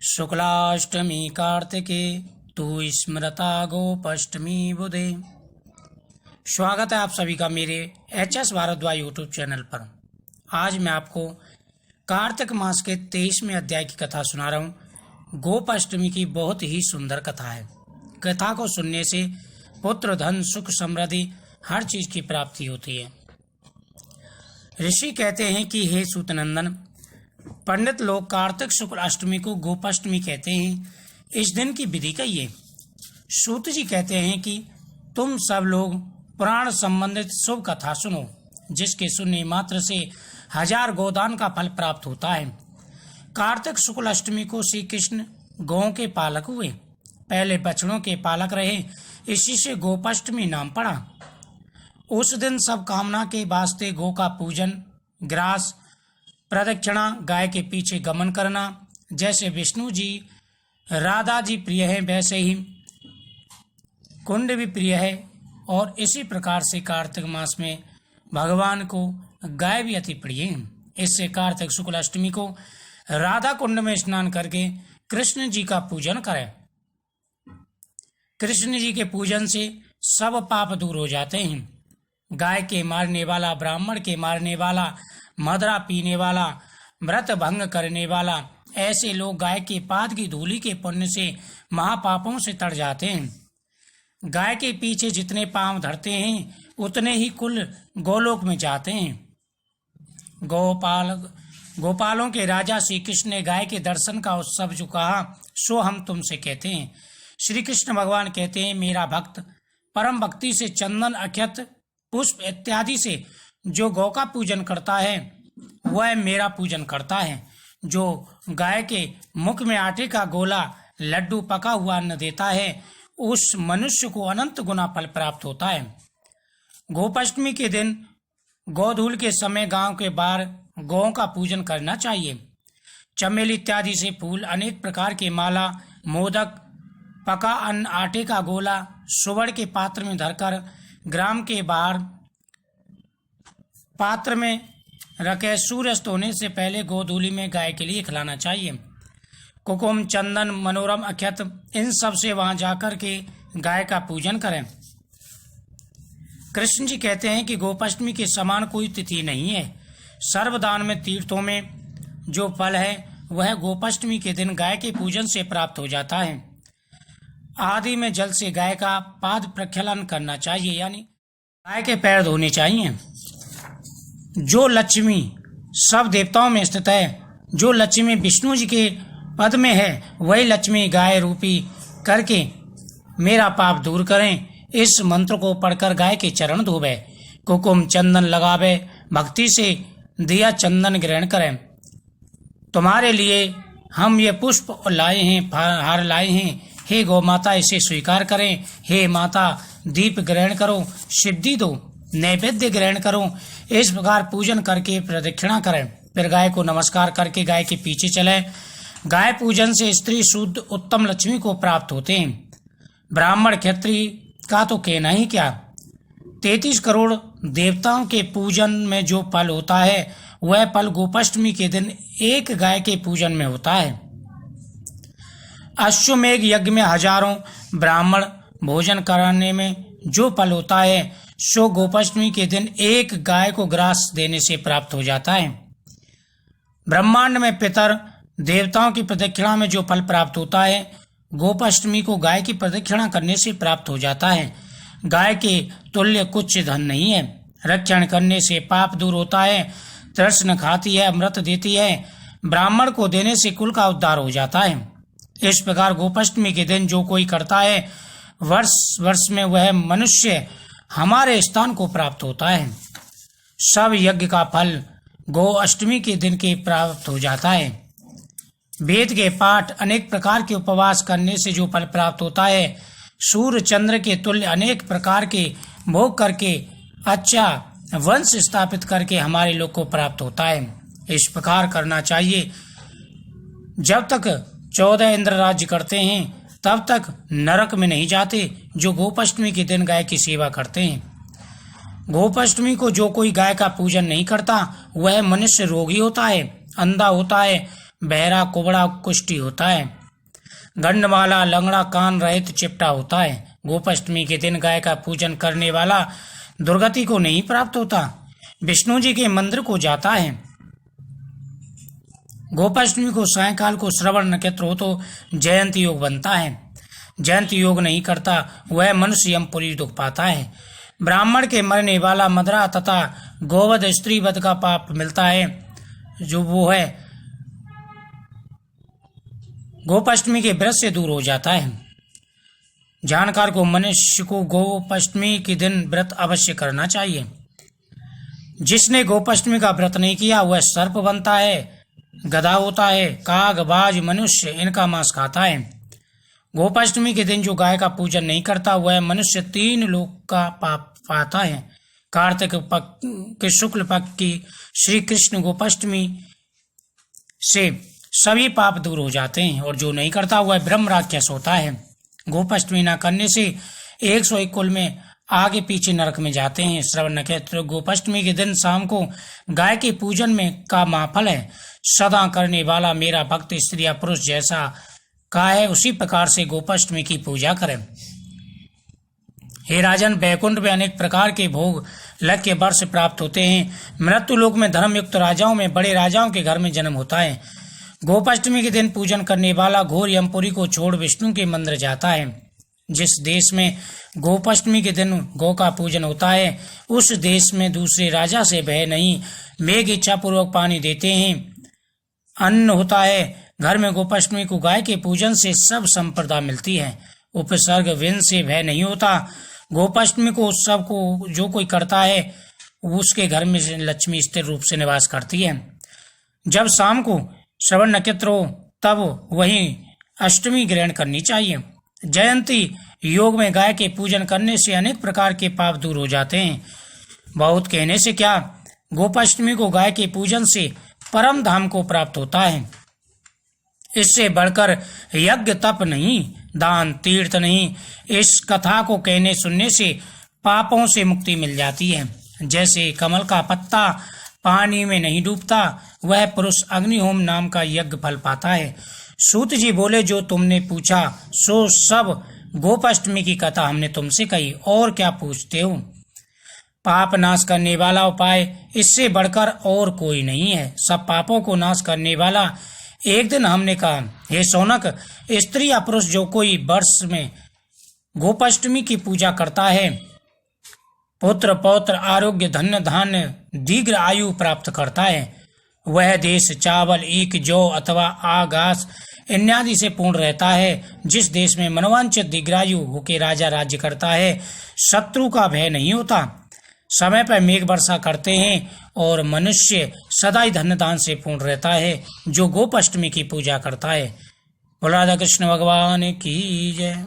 शुक्लाष्टमी कार्तिके तु स्मृता गोपाष्टमी बुधे। स्वागत है आप सभी का मेरे HS भारद्वाज यूट्यूब चैनल पर। आज मैं आपको कार्तिक मास के 23वें अध्याय की कथा सुना रहा हूँ। गोपाष्टमी की बहुत ही सुंदर कथा है। कथा को सुनने से पुत्र, धन, सुख, समृद्धि हर चीज की प्राप्ति होती है। ऋषि कहते हैं कि हे सूतनंदन, पंडित लोग कार्तिक शुक्ल अष्टमी को गोपाष्टमी कहते हैं। इस दिन की विधि कहिए। सूत जी कहते हैं कि तुम सब लोग पुराण संबंधित शुभ कथा सुनो, जिसके सुनने मात्र से 1000 गोदान का फल प्राप्त होता है। कार्तिक शुक्ल अष्टमी को श्री कृष्ण गौं के पालक हुए। पहले बछड़ों के पालक रहे, इसी से गोपाष्टमी नाम पड़ा। उस दिन सब कामना के वास्ते गौ का पूजन, ग्रास, प्रदक्षिणा, गाय के पीछे गमन करना, जैसे विष्णु जी राधा जी प्रिय है वैसे ही कुंड भी प्रिय है। और इसी प्रकार से कार्तिक मास में भगवान को गाय भी अति प्रिय है। इससे कार्तिक शुक्ल अष्टमी को राधा कुंड में स्नान करके कृष्ण जी का पूजन करें। कृष्ण जी के पूजन से सब पाप दूर हो जाते हैं। गाय के मारने वाला, ब्राह्मण के मारने वाला, मदरा पीने वाला, व्रत भंग करने वाला, ऐसे लोग गाय के पाद की धूलि के पुण्य से महापापों से तर जाते हैं। गाय के पीछे जितने पांव धरते हैं उतने ही कुल गोलोक में जाते हैं। गोपालों के राजा श्री कृष्ण ने गाय के दर्शन का उत्सव जो कहा सो हम तुमसे कहते हैं। श्री कृष्ण भगवान कहते हैं, मेरा भक्त परम भक्ति से चंदन, अक्षत, पुष्प इत्यादि से जो गौ का पूजन करता है वह मेरा पूजन करता है। जो गाय के मुख में आटे का गोला, लड्डू, पका हुआ अन्न देता है, उस मनुष्य को अनंत गुना फल प्राप्त होता है। गोपाष्टमी के दिन गोधूल के समय गांव के बाहर गौ का पूजन करना चाहिए। चमेली इत्यादि से फूल, अनेक प्रकार के माला, मोदक, पका अन्न, आटे का गोला सुवर्ण के पात्र में धरकर ग्राम के बाहर पात्र में रखे सूर्यास्त होने से पहले गोधूली में गाय के लिए खिलाना चाहिए। कुकुम, चंदन, मनोरम, अक्षत, इन सब से वहां जाकर के गाय का पूजन करें। कृष्ण जी कहते हैं कि गोपाष्टमी के समान कोई तिथि नहीं है। सर्वदान में तीर्थों में जो फल है वह गोपाष्टमी के दिन गाय के पूजन से प्राप्त हो जाता है। आदि में जल से गाय का पाद प्रक्षालन करना चाहिए, यानी गाय के पैर धोने चाहिए। जो लक्ष्मी सब देवताओं में स्थित है, जो लक्ष्मी विष्णु जी के पद में है, वही लक्ष्मी गाय रूपी करके मेरा पाप दूर करें। इस मंत्र को पढ़कर गाय के चरण धोवे, कुकुम चंदन लगावे, भक्ति से दिया चंदन ग्रहण करें। तुम्हारे लिए हम ये पुष्प लाए हैं, हार लाए हैं, हे गौ माता इसे स्वीकार करें। हे माता दीप ग्रहण करो, सिद्धि दो, नैवेद्य ग्रहण करो। इस प्रकार पूजन करके प्रदक्षिणा करें। फिर गाय को नमस्कार करके गाय के पीछे चले। गाय पूजन से स्त्री शुद्ध उत्तम लक्ष्मी को प्राप्त होते हैं। ब्राह्मण क्षत्रिय का तो कहना ही क्या, 33 करोड़ देवताओं के पूजन में जो फल होता है वह फल गोपाष्टमी के दिन एक गाय के पूजन में होता है। अश्वमेघ यज्ञ में हजारों ब्राह्मण भोजन कराने में जो फल होता है सो गोपाष्टमी के दिन एक गाय को ग्रास देने से प्राप्त हो जाता है। ब्रह्मांड में पितर देवताओं की प्रदक्षिणा में जो फल प्राप्त होता है गोपाष्टमी को गाय की प्रदक्षिणा करने से प्राप्त हो जाता है। गाय के तुल्य कुछ धन नहीं है। रक्षण करने से पाप दूर होता है। तृष्ण खाती है, अमृत देती है, ब्राह्मण को देने से कुल का उद्धार हो जाता है। इस प्रकार गोपाष्टमी के दिन जो कोई करता है वर्ष वर्ष में वह मनुष्य हमारे स्थान को प्राप्त होता है। सब यज्ञ का फल गो अष्टमी के दिन के प्राप्त हो जाता है। वेद के पाठ, अनेक प्रकार के उपवास करने से जो फल प्राप्त होता है, सूर्य चंद्र के तुल्य अनेक प्रकार के भोग करके अच्छा वंश स्थापित करके हमारे लोग को प्राप्त होता है। इस प्रकार करना चाहिए। जब तक 14 इंद्र राज्य करते हैं तब तक नरक में नहीं जाते जो गोपाष्टमी के दिन गाय की सेवा करते हैं। गोपाष्टमी को जो कोई गाय का पूजन नहीं करता वह मनुष्य रोगी होता है, अंधा होता है, बहरा कुबड़ा कुष्ठी होता है। गंड वाला लंगड़ा कान रहित चिपटा होता है। गोपाष्टमी के दिन गाय का पूजन करने वाला दुर्गति को नहीं प्राप्त होता, विष्णु जी के मंदिर को जाता है। गोपाष्टमी को सायंकाल को श्रवण नक्षत्र हो तो जयंती योग बनता है। जयंती योग नहीं करता वह मनुष्य यमपुरी दुख पाता है। ब्राह्मण के मरने वाला मदरा तथा गोवध स्त्री वध का पाप मिलता है, जो वो है गोपाष्टमी के व्रत से दूर हो जाता है। जानकार को मनुष्य को गोपाष्टमी के दिन व्रत अवश्य करना चाहिए। जिसने गोपाष्टमी का व्रत नहीं किया वह सर्प बनता है, गधा होता है, काग, बाज, मनुष्य इनका मांस खाता है। गोपाष्टमी के दिन जो गाय का पूजन नहीं करता वह मनुष्य 3 लोक का पाप पाता है। कार्तिक पक्ष के शुक्ल पक्ष की श्री कृष्ण गोपाष्टमी से सभी पाप दूर हो जाते हैं और जो नहीं करता वह ब्रह्म राक्षस होता है। गोपाष्टमी न करने से 101 कुल में आगे पीछे नरक में जाते हैं। श्रवण नक्षत्र गोपाष्टमी के दिन शाम को गाय के पूजन में का महाफल है। सदा करने वाला मेरा भक्त स्त्री या पुरुष जैसा का है उसी प्रकार से गोपाष्टमी की पूजा करें। हे राजन, बैकुंठ में अनेक प्रकार के भोग लग के वर्ष प्राप्त होते हैं। मृत्यु लोक में धर्मयुक्त राजाओं में बड़े राजाओं के घर में जन्म होता है। गोपाष्टमी के दिन पूजन करने वाला घोर यमपुरी को छोड़ विष्णु के मंदिर जाता है। जिस देश में गोपाष्टमी के दिन गौ का पूजन होता है उस देश में दूसरे राजा से भय नहीं। मेघ इच्छा पूर्वक पानी देते हैं, अन्न होता है। घर में गोपाष्टमी को गाय के पूजन से सब संपदा मिलती है। उपसर्ग विन से भय नहीं होता। गोपाष्टमी को उत्सव को जो कोई करता है उसके घर में लक्ष्मी स्थिर रूप से निवास करती है। जब शाम को श्रवण नक्षत्र हो तब वही अष्टमी ग्रहण करनी चाहिए। जयंती योग में गाय के पूजन करने से अनेक प्रकार के पाप दूर हो जाते हैं। बहुत कहने से क्या, गोपाष्टमी को गाय के पूजन से परम धाम को प्राप्त होता है। इससे बढ़कर यज्ञ तप नहीं, दान तीर्थ नहीं। इस कथा को कहने सुनने से पापों से मुक्ति मिल जाती है। जैसे कमल का पत्ता पानी में नहीं डूबता वह पुरुष अग्निहोम नाम का यज्ञ फल पाता है। सूत जी बोले, जो तुमने पूछा सो सब गोपाष्टमी की कथा हमने तुमसे कही, और क्या पूछते हो। पाप नाश करने वाला उपाय इससे बढ़कर और कोई नहीं है। सब पापों को नाश करने वाला। एक दिन हमने कहा, हे सौनक, स्त्री या पुरुष जो कोई वर्ष में गोपाष्टमी की पूजा करता है पुत्र पौत्र आरोग्य धन्य धान्य दीर्घ आयु प्राप्त करता है। वह देश चावल ईख जौ अथवा आगास इत्यादि से पूर्ण रहता है। जिस देश में मनोवांछित दीर्घायु होकर राजा राज्य करता है शत्रु का भय नहीं होता। समय पर मेघ वर्षा करते हैं और मनुष्य सदा ही धन्य दान से पूर्ण रहता है जो गोपाष्टमी की पूजा करता है। बोला राधा कृष्ण भगवान की जय।